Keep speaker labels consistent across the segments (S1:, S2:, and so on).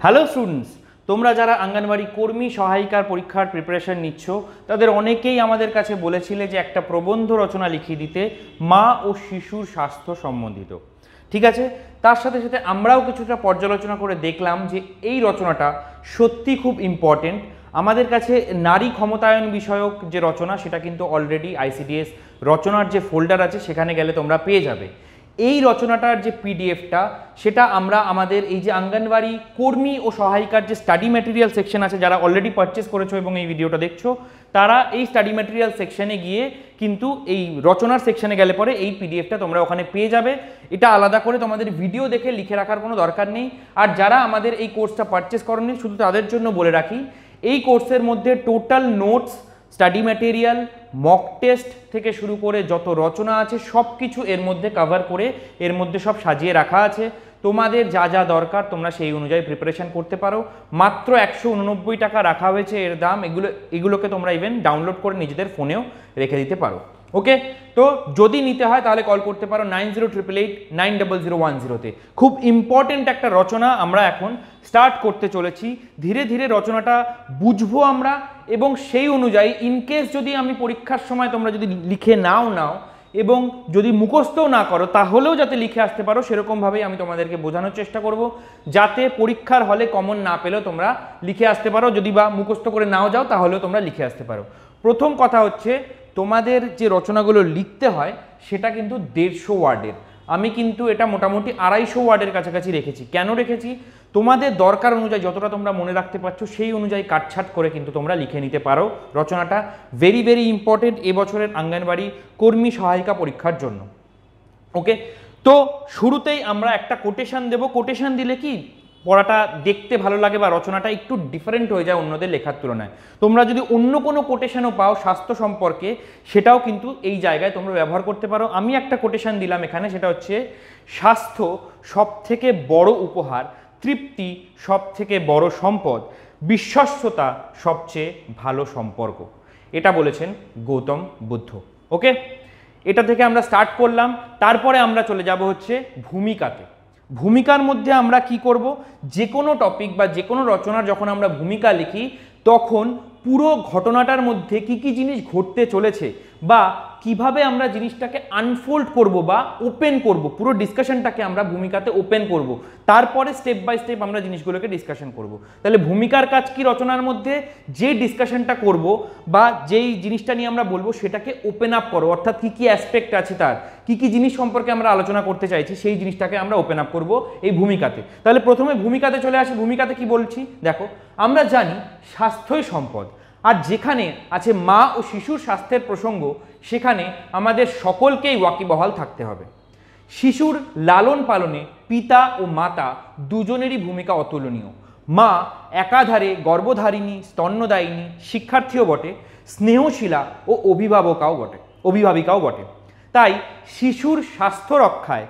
S1: Hello students, তোমরা যারা অঙ্গনওয়াড়ি কর্মী সহায়িকার পরীক্ষার প্রিপারেশন নিচ্ছ তাদের অনেকেই আমাদের কাছে বলেছিলে যে একটা প্রবন্ধ রচনা লিখিয়ে দিতে মা ও শিশুর স্বাস্থ্য সম্বন্ধিত। ঠিক আছে, তার সাথে সাথে আমরাও কিছুটা পর্যালোচনা করে দেখলাম যে এই রচনাটা সত্যি খুব ইম্পর্টেন্ট। আমাদের কাছে নারী ক্ষমতায়ন বিষয়ক যে রচনা সেটা কিন্তু অলরেডি ICDS রচনার যে ফোল্ডার আছে সেখানে গেলে তোমরা পেয়ে যাবে। এই রচনাটার যে পিডিএফটা সেটা আমরা আমাদের এই যে অঙ্গনওয়াড়ি কর্মী ও সহায়িকার যে স্টাডি ম্যাটেরিয়াল সেকশন আছে, যারা অলরেডি পারচেস করেছো এবং এই ভিডিওটা দেখছো তারা এই স্টাডি ম্যাটেরিয়াল সেকশনে গিয়ে কিন্তু এই রচনার সেকশনে গেলে পরে এই পিডিএফটা তোমরা ওখানে পেয়ে যাবে। এটা আলাদা করে তোমাদের ভিডিও দেখে লিখে রাখার কোনো দরকার নেই। আর যারা আমাদের এই কোর্সটা পারচেস করেনি শুধু তাদের জন্য বলে রাখি, এই কোর্সের মধ্যে total notes, study material, mock test থেকে শুরু করে যত রচনা আছে সব কিছু এর মধ্যে কভার করে এর মধ্যে সব সাজিয়ে রাখা আছে। তোমাদের যা যা দরকার তোমরা সেই অনুযায়ী প্রিপারেশন করতে পারো। মাত্র 189 টাকা রাখা হয়েছে এর দাম। এগুলোকে তোমরা ইভেন ডাউনলোড করে নিজেদের ফোনেও রেখে দিতে পারো। ওকে, তো যদি নিতে হয় তাহলে কল করতে পারো 9088890010-তে। খুব ইম্পর্টেন্ট একটা রচনা আমরা এখন স্টার্ট করতে চলেছি। ধীরে ধীরে রচনাটা বুঝবো আমরা এবং সেই অনুযায়ী ইনকেস যদি আমি পরীক্ষার সময় তোমরা যদি লিখে নাও এবং যদি মুখস্থও না করো তাহলেও যাতে লিখে আসতে পারো সেরকমভাবেই আমি তোমাদেরকে বোঝানোর চেষ্টা করব, যাতে পরীক্ষার হলে কমন না পেলেও তোমরা লিখে আসতে পারো। যদি বা মুখস্থ করে নাও যাও তাহলেও তোমরা লিখে আসতে পারো। প্রথম কথা হচ্ছে, তোমাদের যে রচনাগুলো লিখতে হয় সেটা কিন্তু 150 ওয়ার্ডের। আমি কিন্তু এটা মোটামুটি 250 ওয়ার্ডের কাছাকাছি রেখেছি। কেন রেখেছি? তোমাদের দরকার অনুযায়ী যতটা তোমরা মনে রাখতে পারছো সেই অনুযায়ী কাটছাট করে কিন্তু তোমরা লিখে নিতে পারো। রচনাটা ভেরি ভেরি ইম্পর্টেন্ট এবছরের অঙ্গনওয়াড়ি কর্মী সহায়িকা পরীক্ষার জন্য। ওকে, তো শুরুতেই আমরা একটা কোটেশন দেব। কোটেশন দিলে কি পড়াটা দেখতে ভালো লাগে বা রচনাটা একটু ডিফারেন্ট হয়ে যায় অন্যদের লেখার তুলনায়। তোমরা যদি অন্য কোনো কোটেশনও পাও স্বাস্থ্য সম্পর্কে সেটাও কিন্তু এই জায়গায় তোমরা ব্যবহার করতে পারো। আমি একটা কোটেশন দিলাম এখানে, সেটা হচ্ছে স্বাস্থ্য সবথেকে বড় উপহার, তৃপ্তি সবথেকে বড় সম্পদ, বিশ্বস্ততা সবচেয়ে ভালো সম্পর্ক। এটা বলেছেন গৌতম বুদ্ধ। ওকে, এটা থেকে আমরা স্টার্ট করলাম। তারপরে আমরা চলে যাব হচ্ছে ভূমিকাতে। ভূমিকার মধ্যে আমরা কি করব, যে কোনো টপিক বা যে কোনো রচনার যখন আমরা ভূমিকা লিখি তখন পুরো ঘটনাটার মধ্যে কি কি জিনিস ঘটতে চলেছে বা কিভাবে আমরা জিনিসটাকে আনফোল্ড করব বা ওপেন করব, পুরো ডিসকাশনটাকে আমরা ভূমিকাতে ওপেন করব। তারপরে স্টেপ বাই স্টেপ আমরা জিনিসগুলোকে ডিসকাশন করব। তাহলে ভূমিকার কাজ কি, রচনার মধ্যে যে ডিসকাশনটা করব বা যেই জিনিসটা নিয়ে আমরা বলবো সেটাকে ওপেন আপ করো, অর্থাৎ কি কি অ্যাসপেক্ট আছে, তার কি কি জিনিস সম্পর্কে আমরা আলোচনা করতে চাইছি সেই জিনিসটাকে আমরা ওপেন আপ করব এই ভূমিকাতে। তাহলে প্রথমে ভূমিকাতে চলে আসি। ভূমিকাতে কি বলছি দেখো, আমরা জানি স্বাস্থ্যই সম্পদ, আর যেখানে আছে মা ও শিশুর স্বাস্থ্যের প্রসঙ্গ সেখানে আমাদের সকলকেই ওয়াকিবহাল থাকতে হবে। শিশুর লালন পালনে পিতা ও মাতা দুজনেরই ভূমিকা অতুলনীয়। মা একাধারে গর্ভধারিণী, স্তন্যদায়িনী, শিক্ষার্থীও বটে, স্নেহশীলা ও অভিভাবিকাও বটে। তাই শিশুর স্বাস্থ্য রক্ষায়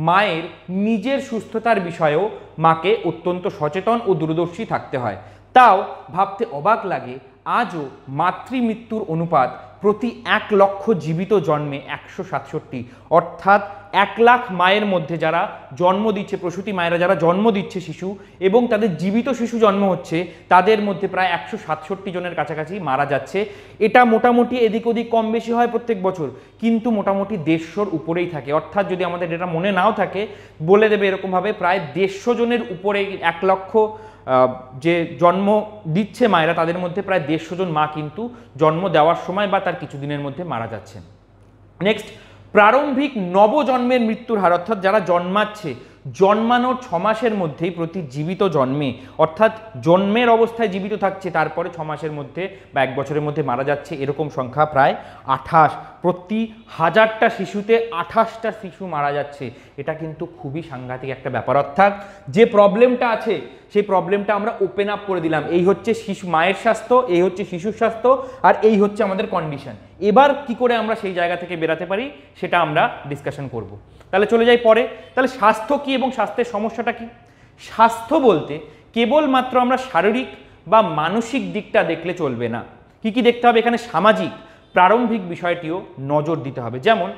S1: মায়ের নিজের সুস্থতার বিষয়েও মাকে অত্যন্ত সচেতন ও দূরদর্শী থাকতে হয়। তাও ভাবতে অবাক লাগে আজও মাতৃমৃত্যুর অনুপাত প্রতি 1 লক্ষ জীবিত জন্মে 167, অর্থাৎ 1 লাখ মায়ের মধ্যে যারা জন্ম দিচ্ছে, প্রসূতি মায়েরা যারা জন্ম দিচ্ছে শিশু এবং তাদের জীবিত শিশু জন্ম হচ্ছে তাদের মধ্যে প্রায় 167 জনের কাছাকাছি মারা যাচ্ছে। এটা মোটামুটি এদিক ওদিক কম বেশি হয় প্রত্যেক বছর, কিন্তু মোটামুটি 150-র উপরেই থাকে। অর্থাৎ যদি আমাদের এটা মনে নাও থাকে বলে দেবে এরকমভাবে, প্রায় 150 জনের উপরে 1 লক্ষ যে জন্ম দিচ্ছে মায়েরা তাদের মধ্যে প্রায় 150 জন মা কিন্তু জন্ম দেওয়ার সময় বা তার কিছুদিনের মধ্যে মারা যাচ্ছেন। নেক্সট, প্রারম্ভিক নবজন্মের মৃত্যুর হার, অর্থাৎ যারা জন্মাচ্ছে জন্মানোর 6 মাসের মধ্যেই প্রতি জীবিত জন্মে, অর্থাৎ জন্মের অবস্থায় জীবিত থাকছে তারপরে 6 মাসের মধ্যে বা 1 বছরের মধ্যে মারা যাচ্ছে, এরকম সংখ্যা প্রায় 28। প্রতি 1000টা শিশুতে 28টা শিশু মারা যাচ্ছে। এটা কিন্তু খুবই সাংঘাতিক একটা ব্যাপার। অর্থাৎ যে প্রবলেমটা আছে সেই প্রবলেমটা আমরা ওপেন আপ করে দিলাম। এই হচ্ছে শিশু মায়ের স্বাস্থ্য, এই হচ্ছে শিশুর স্বাস্থ্য, আর এই হচ্ছে আমাদের কন্ডিশন। এবার কি করে আমরা সেই জায়গা থেকে বেরাতে পারি সেটা আমরা ডিসকাশন করব। তাহলে চলে যাই পরে। তাহলে স্বাস্থ্য কি এবং স্বাস্থ্যের সমস্যাটা কি? স্বাস্থ্য বলতে কেবলমাত্র আমরা শারীরিক বা মানসিক দিকটা দেখলে চলবে না। কি কি দেখতে হবে এখানে? সামাজিক, প্রারম্ভিক বিষয়টিও নজর দিতে হবে। যেমন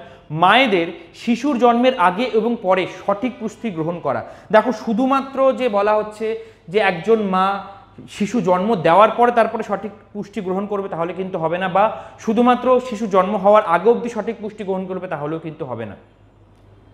S1: মায়েদের শিশুর জন্মের আগে এবং পরে সঠিক পুষ্টি গ্রহণ করা। দেখো শুধুমাত্র যে বলা হচ্ছে যে একজন মা শিশু জন্ম দেওয়ার পরে তারপরে সঠিক পুষ্টি গ্রহণ করবে তাহলে কিন্তু হবে না, বা শুধুমাত্র শিশু জন্ম হওয়ার আগে অবধি সঠিক পুষ্টি গ্রহণ করবে তাহলেও কিন্তু হবে না।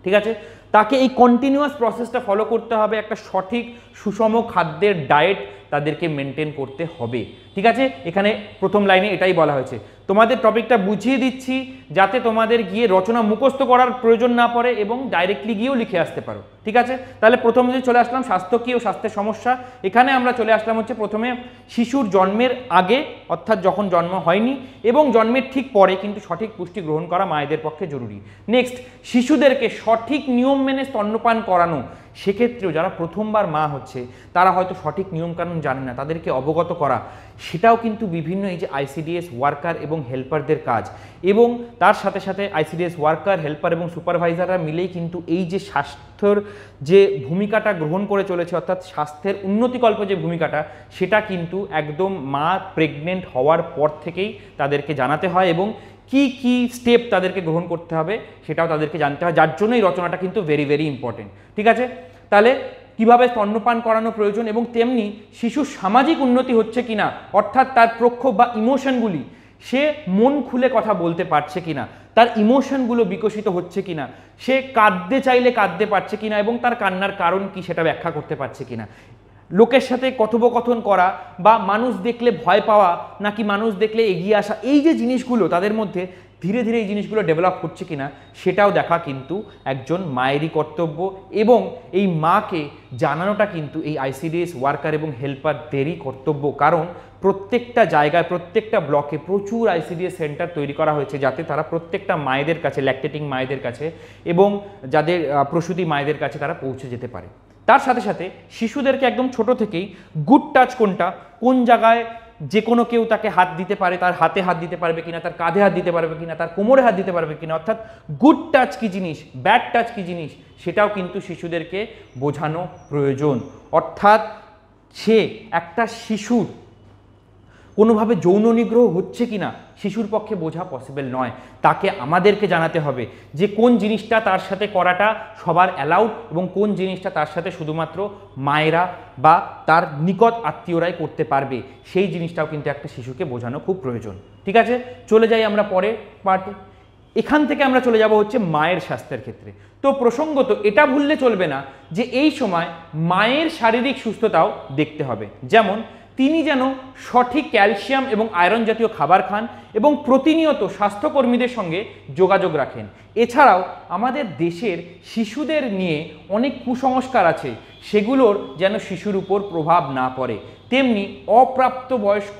S1: ঠিক আছে, তাকে এই কন্টিনিউয়াস প্রসেসটা ফলো করতে হবে, একটা সঠিক সুষম খাদ্যের ডায়েট তাদেরকে মেনটেন করতে হবে। ঠিক আছে, এখানে প্রথম লাইনে এটাই বলা হয়েছে। তোমাদের টপিকটা বুঝিয়ে দিচ্ছি যাতে তোমাদের গিয়ে রচনা মুখস্থ করার প্রয়োজন না পড়ে এবং ডাইরেক্টলি গিয়েও লিখে আসতে পারো। ঠিক আছে, তাহলে প্রথমে যদি চলে আসলাম স্বাস্থ্য কী ও স্বাস্থ্যের সমস্যা। এখানে আমরা চলে আসলাম হচ্ছে প্রথমে শিশুর জন্মের আগে অর্থাৎ যখন জন্ম হয়নি এবং জন্মের ঠিক পরে কিন্তু সঠিক পুষ্টি গ্রহণ করা মায়েদের পক্ষে জরুরি। নেক্সট, শিশুদেরকে সঠিক নিয়ম মেনে স্তন্যপান করানো। সেক্ষেত্রেও যারা প্রথমবার মা হচ্ছে তারা হয়তো সঠিক নিয়মকানুন জানে না, তাদেরকে অবগত করা, সেটাও কিন্তু বিভিন্ন এই যে আইসিডিএস ওয়ার্কার এবং হেল্পারদের কাজ। এবং তার সাথে সাথে আইসিডিএস ওয়ার্কার, হেল্পার এবং সুপারভাইজাররা মিলেই কিন্তু এই যে স্বাস্থ্যর যে ভূমিকাটা গ্রহণ করে চলেছে অর্থাৎ স্বাস্থ্যের উন্নতিকল্প যে ভূমিকাটা, সেটা কিন্তু একদম মা প্রেগনেন্ট হওয়ার পর থেকেই তাদেরকে জানাতে হয় এবং কি কি স্টেপ তাদেরকে গ্রহণ করতে হবে সেটাও তাদেরকে জানতে হয়, যার জন্য এই রচনাটা কিন্তু ভেরি ভেরি ইম্পর্টেন্ট। ঠিক আছে, তাহলে কিভাবে স্তন্যপান করানো প্রয়োজন এবং তেমনি শিশুর সামাজিক উন্নতি হচ্ছে কিনা অর্থাৎ তার প্রক্ষোভ বা ইমোশনগুলি, সে মন খুলে কথা বলতে পারছে কিনা, তার ইমোশনগুলো বিকশিত হচ্ছে কিনা, সে কাঁদতে চাইলে কাঁদতে পারছে কিনা এবং তার কান্নার কারণ কি সেটা ব্যাখ্যা করতে পারছে কিনা, লোকের সাথে কথোপকথন করা বা মানুষ দেখলে ভয় পাওয়া নাকি মানুষ দেখলে এগিয়ে আসা, এই যে জিনিসগুলো তাদের মধ্যে ধীরে ধীরে এই জিনিসগুলো ডেভেলপ হচ্ছে কিনা সেটাও দেখা কিন্তু একজন মায়েরই কর্তব্য এবং এই মাকে জানানোটা কিন্তু এই আইসিডিএস ওয়ার্কার এবং হেল্পারদেরই কর্তব্য। কারণ প্রত্যেকটা জায়গায় প্রত্যেকটা ব্লকে প্রচুর আইসিডিএস সেন্টার তৈরি করা হয়েছে যাতে তারা প্রত্যেকটা মায়েদের কাছে, ল্যাকটেটিং মায়েদের কাছে এবং যাদের প্রসূতি মায়েদের কাছে তারা পৌঁছে যেতে পারে। তার সাথে সাথে শিশুদেরকে একদম ছোট থেকেই গুড টাচ কোনটা, কোন জায়গায় যে কোনো কেউ তাকে হাত দিতে পারে, তার হাতে হাত দিতে পারবে কিনা, তার কাঁধে হাত দিতে পারবে কিনা, তার কোমরে হাত দিতে পারবে কিনা, অর্থাৎ গুড টাচ কি জিনিস, ব্যাড টাচ কি জিনিস, সেটাও কিন্তু শিশুদেরকে বোঝানো প্রয়োজন। অর্থাৎ সে একটা শিশুর কোনোভাবে যৌন নিগ্রহ হচ্ছে কিনা শিশুর পক্ষে বোঝা পসিবল নয়, তাকে আমাদেরকে জানাতে হবে যে কোন জিনিসটা তার সাথে করাটা সবার অ্যালাউড এবং কোন জিনিসটা তার সাথে শুধুমাত্র মায়েরা বা তার নিকট আত্মীয়রাই করতে পারবে, সেই জিনিসটাও কিন্তু একটা শিশুকে বোঝানো খুব প্রয়োজন। ঠিক আছে, চলে যাই আমরা পরের পার্টে। এখান থেকে আমরা চলে যাব হচ্ছে মায়ের স্বাস্থ্যের ক্ষেত্রে। তো প্রসঙ্গত এটা ভুললে চলবে না যে এই সময় মায়ের শারীরিক সুস্থতাও দেখতে হবে, যেমন তিনি যেন সঠিক ক্যালসিয়াম এবং আয়রন জাতীয় খাবার খান এবং প্রতিনিয়ত স্বাস্থ্যকর্মীদের সঙ্গে যোগাযোগ রাখেন। এছাড়াও আমাদের দেশের শিশুদের নিয়ে অনেক কুসংস্কার আছে, সেগুলোর যেন শিশুর উপর প্রভাব না পড়ে। তেমনি অপ্রাপ্তবয়স্ক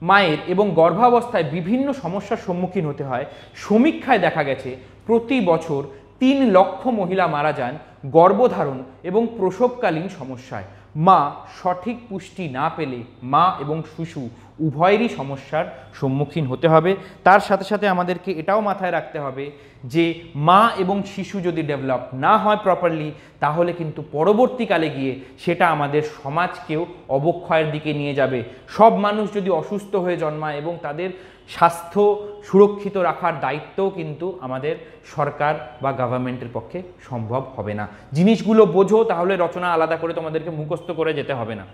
S1: মায়ের এবং গর্ভাবস্থায় বিভিন্ন সমস্যার সম্মুখীন হতে হয়। সমীক্ষায় দেখা গেছে প্রতি বছর 3 লক্ষ মহিলা মারা যান গর্ভধারণ এবং প্রসবকালীন সমস্যায়। মা সঠিক পুষ্টি না পেলে মা এবং শিশু উভয়েরই সমস্যার সম্মুখীন হতে হবে। তার সাথে সাথে আমাদেরকে এটাও মাথায় রাখতে হবে যে মা এবং শিশু যদি ডেভেলপ না হয় প্রপারলি, তাহলে কিন্তু পরবর্তীকালে গিয়ে সেটা আমাদের সমাজকেও অবক্ষয়ের দিকে নিয়ে যাবে। সব মানুষ যদি অসুস্থ হয়ে জন্মায় এবং তাদের স্বাস্থ্য সুরক্ষিত রাখার দায়িত্বও কিন্তু আমাদের সরকার বা গভর্নমেন্টের পক্ষে সম্ভব হবে না। জিনিসগুলো বোঝো, তাহলে রচনা আলাদা করে তোমাদেরকে মুখস্থ করে যেতে হবে না।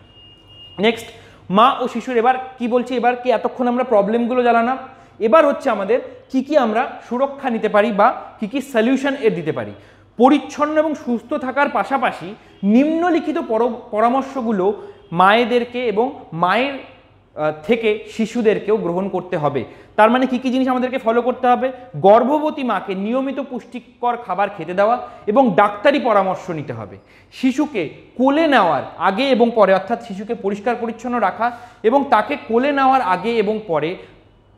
S1: নেক্সট, মা ও শিশুর এবার কি বলছি, এবার কি এতক্ষণ আমরা প্রবলেমগুলো জানালাম, এবার হচ্ছে আমাদের কি কি আমরা সুরক্ষা নিতে পারি বা কি কি সলিউশন এর দিতে পারি। পরিচ্ছন্ন এবং সুস্থ থাকার পাশাপাশি নিম্নলিখিত পরামর্শগুলো মায়েদেরকে এবং মায়ের থেকে শিশুদেরকেও গ্রহণ করতে হবে। তার মানে কি কি জিনিস আমাদেরকে ফলো করতে হবে? গর্ভবতী মাকে নিয়মিত পুষ্টিকর খাবার খেতে দেওয়া এবং ডাক্তারি পরামর্শ নিতে হবে। শিশুকে কোলে নেওয়ার আগে এবং পরে অর্থাৎ শিশুকে পরিষ্কার পরিচ্ছন্ন রাখা এবং তাকে কোলে নেওয়ার আগে এবং পরে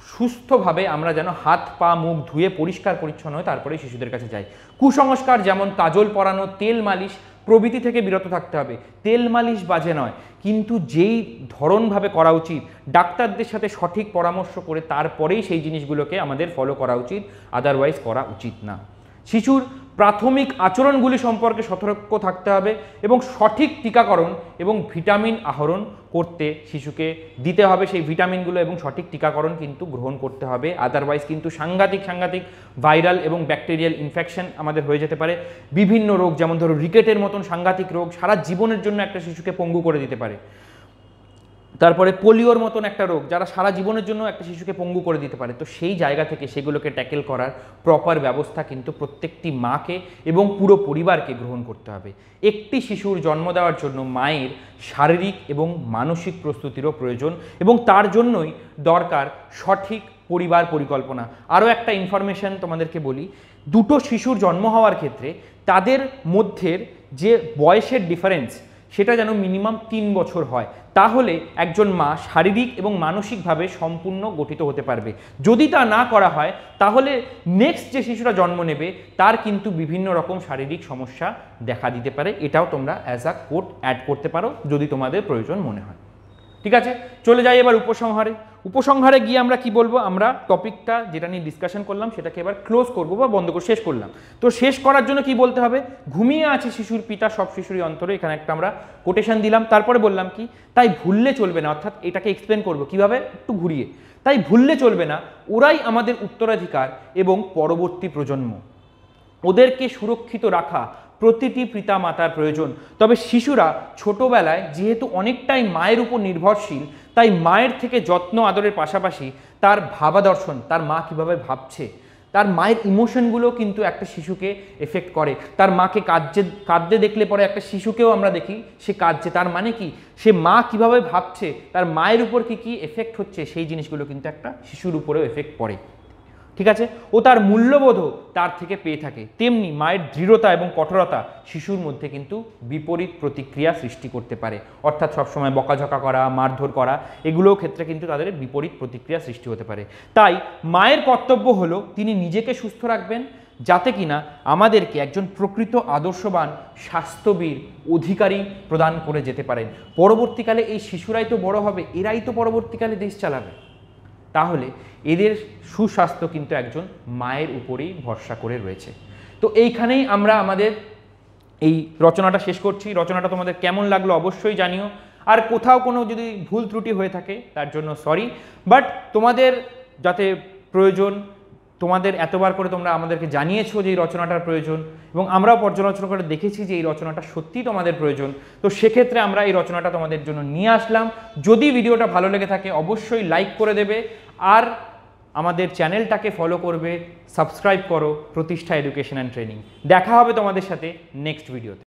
S1: সুস্থভাবে আমরা যেন হাত পা মুখ ধুয়ে পরিষ্কার পরিচ্ছন্ন হয়ে তারপরে শিশুদের কাছে যাই। কুসংস্কার যেমন কাজল পরানো, তেল মালিশ প্রভৃতি থেকে বিরত থাকতে হবে। তেল মালিশ বাজে নয়, কিন্তু যেই ধরনভাবে করা উচিত ডাক্তারদের সাথে সঠিক পরামর্শ করে তারপরেই সেই জিনিসগুলোকে আমাদের ফলো করা উচিত, আদারওয়াইজ করা উচিত না। শিশুর প্রাথমিক আচরণগুলি সম্পর্কে সতর্ক থাকতে হবে এবং সঠিক টিকাকরণ এবং ভিটামিন আহরণ করতে শিশুকে দিতে হবে। সেই ভিটামিনগুলো এবং সঠিক টিকাকরণ কিন্তু গ্রহণ করতে হবে, আদারওয়াইজ কিন্তু সাংঘাতিক ভাইরাল এবং ব্যাকটেরিয়াল ইনফেকশন আমাদের হয়ে যেতে পারে। বিভিন্ন রোগ, যেমন ধরো রিকেটের মতন সাংঘাতিক রোগ সারা জীবনের জন্য একটা শিশুকে পঙ্গু করে দিতে পারে। তারপরে পোলিওর মতন একটা রোগ যারা সারা জীবনের জন্য একটা শিশুকে পঙ্গু করে দিতে পারে। তো সেই জায়গা থেকে সেগুলোকে ট্যাকেল করার প্রপার ব্যবস্থা কিন্তু প্রত্যেকটি মাকে এবং পুরো পরিবারকে গ্রহণ করতে হবে। একটি শিশুর জন্ম দেওয়ার জন্য মায়ের শারীরিক এবং মানসিক প্রস্তুতিরও প্রয়োজন এবং তার জন্যই দরকার সঠিক পরিবার পরিকল্পনা। আরও একটা ইনফরমেশন তোমাদেরকে বলি, দুটো শিশুর জন্ম হওয়ার ক্ষেত্রে তাদের মধ্যের যে বয়সের ডিফারেন্স সেটা যেন মিনিমাম 3 বছর হয়, তাহলে একজন মা শারীরিক এবং মানসিকভাবে সম্পূর্ণ গঠিত হতে পারবে। যদি তা না করা হয় তাহলে নেক্সট যে শিশুরা জন্ম নেবে তার কিন্তু বিভিন্ন রকম শারীরিক সমস্যা দেখা দিতে পারে। এটাও তোমরা অ্যাজ আ কোট অ্যাড করতে পারো যদি তোমাদের প্রয়োজন মনে হয়। ঠিক আছে, চলে যাই এবার উপসংহারে গিয়ে আমরা কি বলবো, আমরা টপিকটা যেটা নিয়ে ডিসকাশন করলাম সেটাকে এবার ক্লোজ করবো বা বন্ধ করে শেষ করলাম। তো শেষ করার জন্য কি বলতে হবে, ঘুমিয়ে আছে শিশুর পিতা সব শিশুরই অন্তরে, এখানে একটা আমরা কোটেশন দিলাম। তারপরে বললাম কি, তাই ভুললে চলবে না, অর্থাৎ এটাকে এক্সপ্লেন করবো কিভাবে, একটু ঘুরিয়ে। তাই ভুললে চলবে না, ওরাই আমাদের উত্তরাধিকার এবং পরবর্তী প্রজন্ম, ওদেরকে সুরক্ষিত রাখা প্রতিটি পিতা মাতার প্রয়োজন। তবে শিশুরা ছোটবেলায় যেহেতু অনেকটাই মায়ের উপর নির্ভরশীল, তাই মায়ের থেকে যত্ন আদরের পাশাপাশি তার ভাবাদর্শন, তার মা কিভাবে ভাবছে, তার মায়ের ইমোশনগুলো কিন্তু একটা শিশুকে এফেক্ট করে। তার মাকে কাঁদতে দেখলে পরে একটা শিশুকেও আমরা দেখি সে কাঁদছে, তার মানে কি, সে মা কিভাবে ভাবছে, তার মায়ের উপর কি এফেক্ট হচ্ছে, সেই জিনিসগুলো কিন্তু একটা শিশুর উপরেও এফেক্ট পড়ে। ঠিক আছে, ও তার মূল্যবোধও তার থেকে পেয়ে থাকে। তেমনি মায়ের দৃঢ়তা এবং কঠোরতা শিশুর মধ্যে কিন্তু বিপরীত প্রতিক্রিয়া সৃষ্টি করতে পারে, অর্থাৎ সবসময় বকাঝকা করা, মারধর করা, এগুলোর ক্ষেত্রে কিন্তু তাদের বিপরীত প্রতিক্রিয়া সৃষ্টি হতে পারে। তাই মায়ের কর্তব্য হলো তিনি নিজেকে সুস্থ রাখবেন, যাতে কিনা আমাদেরকে একজন প্রকৃত আদর্শবান স্বাস্থ্যবীর অধিকারী প্রদান করে যেতে পারেন। পরবর্তীকালে এই শিশুরাই তো বড় হবে, এরাই তো পরবর্তীকালে দেশ চালাবে, তাহলে এদের সুস্বাস্থ্য কিন্তু একজন মায়ের উপরেই ভরসা করে রয়েছে। তো এইখানেই আমরা আমাদের এই রচনাটা শেষ করছি। রচনাটা তোমাদের কেমন লাগলো অবশ্যই জানিও, আর কোথাও কোনো যদি ভুল ত্রুটি হয়ে থাকে তার জন্য সরি। বাট তোমাদের যাতে প্রয়োজন, তোমাদের এতবার করে তোমরা আমাদেরকে জানিয়েছো যে এই রচনাটার প্রয়োজন, এবং আমরাও পর্যালোচনা করে দেখেছি যে এই রচনাটা সত্যিই তোমাদের প্রয়োজন। তো সেক্ষেত্রে আমরা এই রচনাটা তোমাদের জন্য নিয়ে আসলাম। যদি ভিডিওটা ভালো লেগে থাকে অবশ্যই লাইক করে দেবে, আর আমাদের চ্যানেলটাকে ফলো করবে, সাবস্ক্রাইব করো প্রতিষ্ঠা এডুকেশন অ্যান্ড ট্রেনিং। দেখা হবে তোমাদের সাথে নেক্সট ভিডিওতে।